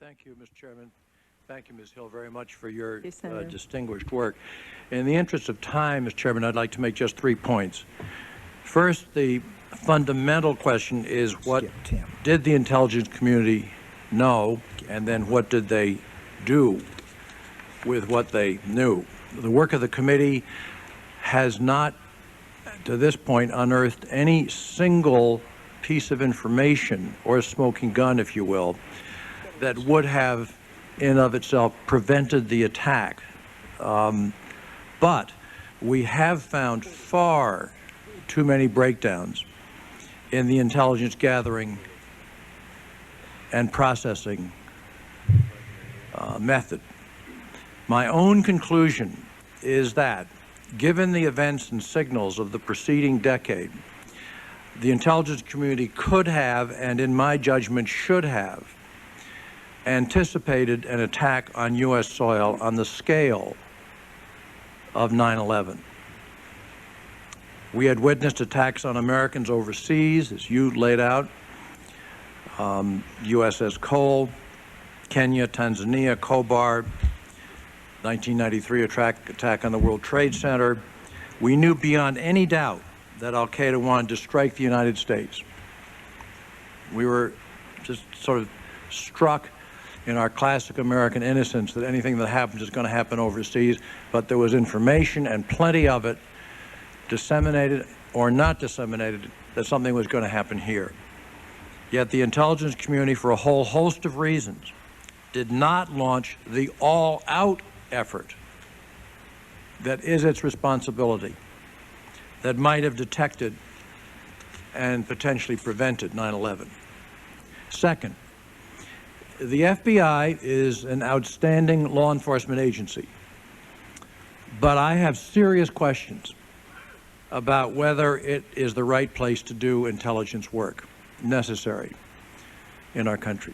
Thank you, Mr. Chairman. Thank you, Ms. Hill, very much for your Senator. distinguished work. In the interest of time, Mr. Chairman, I'd like to make just 3 points. First, the fundamental question is what did the intelligence community know, and then what did they do with what they knew? The work of the committee has not, to this point, unearthed any single piece of information, or smoking gun, if you will, that would have in of itself prevented the attack. But we have found far too many breakdowns in the intelligence gathering and processing method. My own conclusion is that, given the events and signals of the preceding decade, the intelligence community could have, and in my judgment should have, anticipated an attack on U.S. soil on the scale of 9/11. We had witnessed attacks on Americans overseas, as you laid out, USS Cole, Kenya, Tanzania, Kobar, 1993 attack on the World Trade Center. We knew beyond any doubt that al-Qaeda wanted to strike the United States. We were just sort of struck in our classic American innocence that anything that happens is going to happen overseas, but there was information, and plenty of it, disseminated or not disseminated, that something was going to happen here. Yet the intelligence community, for a whole host of reasons, did not launch the all-out effort that is its responsibility, that might have detected and potentially prevented 9/11. Second, the FBI is an outstanding law enforcement agency, but I have serious questions about whether it is the right place to do intelligence work necessary in our country.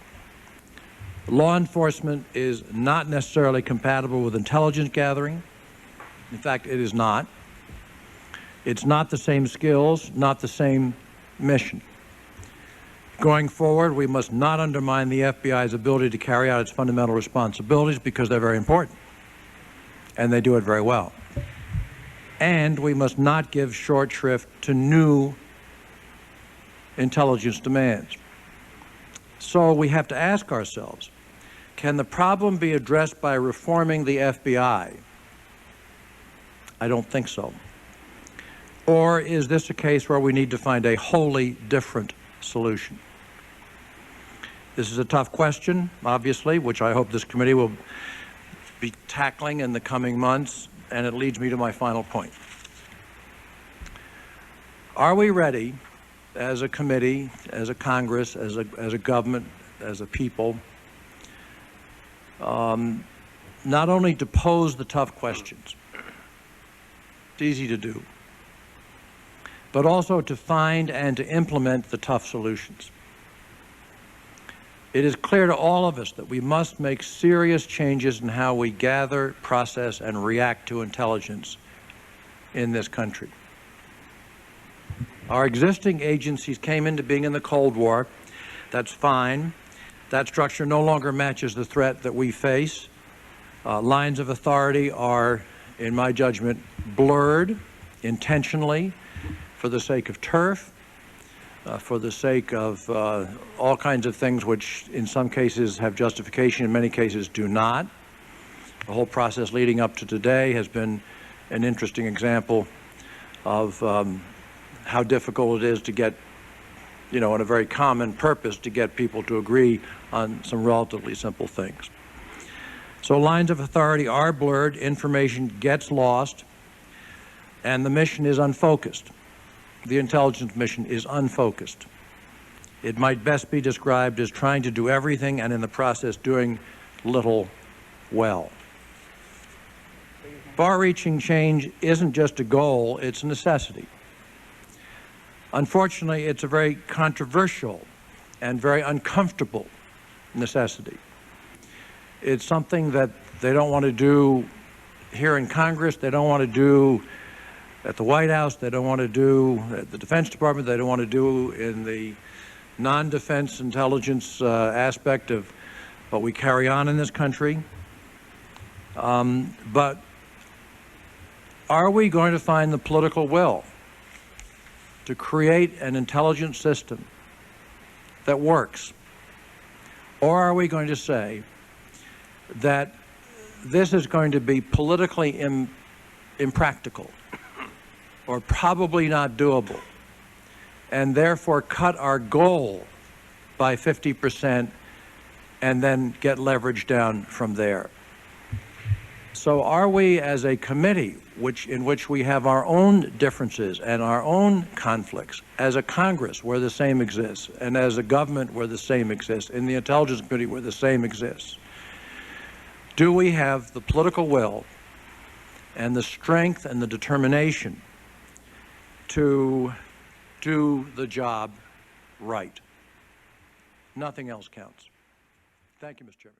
Law enforcement is not necessarily compatible with intelligence gathering. In fact, it is not. It's not the same skills, not the same mission. Going forward, we must not undermine the FBI's ability to carry out its fundamental responsibilities, because they're very important, and they do it very well. And we must not give short shrift to new intelligence demands. So we have to ask ourselves, can the problem be addressed by reforming the FBI? I don't think so. Or is this a case where we need to find a wholly different solution? This is a tough question, obviously, which I hope this committee will be tackling in the coming months, and it leads me to my final point. Are we ready, as a committee, as a Congress, as a government, as a people, not only to pose the tough questions, it's easy to do, but also to find and to implement the tough solutions? It is clear to all of us that we must make serious changes in how we gather, process, and react to intelligence in this country. Our existing agencies came into being in the Cold War. That's fine. That structure no longer matches the threat that we face. Lines of authority are, in my judgment, blurred intentionally for the sake of turf, for the sake of all kinds of things which in some cases have justification, in many cases do not. The whole process leading up to today has been an interesting example of how difficult it is to get, on a very common purpose, to get people to agree on some relatively simple things. So lines of authority are blurred, information gets lost, and the mission is unfocused. The intelligence mission is unfocused. It might best be described as trying to do everything and in the process doing little well. Far-reaching change isn't just a goal, it's a necessity. Unfortunately, it's a very controversial and very uncomfortable necessity. It's something that they don't want to do here in Congress, they don't want to do at the White House, they don't want to do at the Defense Department, they don't want to do in the non-defense intelligence aspect of but we carry on in this country. But are we going to find the political will to create an intelligence system that works? Or are we going to say that this is going to be politically impractical or probably not doable, and therefore cut our goal by 50% and then get leverage down from there? So are we, as a committee, in which we have our own differences and our own conflicts, as a Congress where the same exists, and as a government where the same exists, in the Intelligence Committee where the same exists, do we have the political will and the strength and the determination to do the job right? Nothing else counts. Thank you, Mr. Chairman.